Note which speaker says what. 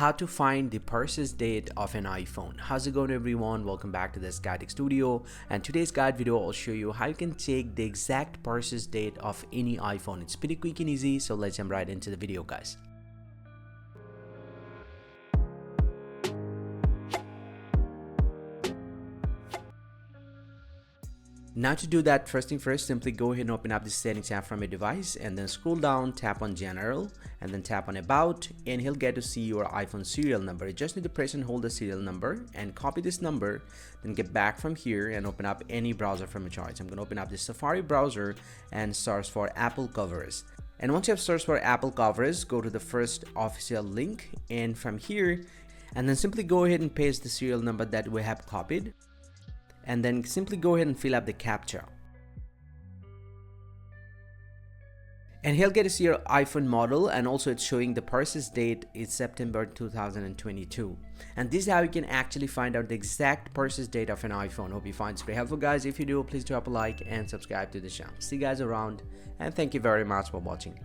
Speaker 1: how to find the purchase date of an iPhone. How's it going, everyone? Welcome back to this guiding studio, and today's guide video I'll show you how you can check the exact purchase date of any iPhone. It's pretty quick and easy, so let's jump right into the video, guys. Now to do that, first thing first, simply go ahead and open up the settings app from your device and then scroll down, tap on general and then tap on about, and he'll get to see your iPhone serial number. You just need to press and hold the serial number and copy this number, then get back from here and open up any browser from your choice. I'm going to open up the Safari browser and search for Apple covers. And once you have searched for Apple covers, go to the first official link, and from here, and then simply go ahead and paste the serial number that we have copied. And then simply go ahead and fill up the CAPTCHA. And he'll get to see your iPhone model, and also it's showing the purchase date is September 2022. And this is how you can actually find out the exact purchase date of an iPhone. Hope you find this very helpful, guys. If you do, please drop a like and subscribe to the channel. See you guys around, and thank you very much for watching.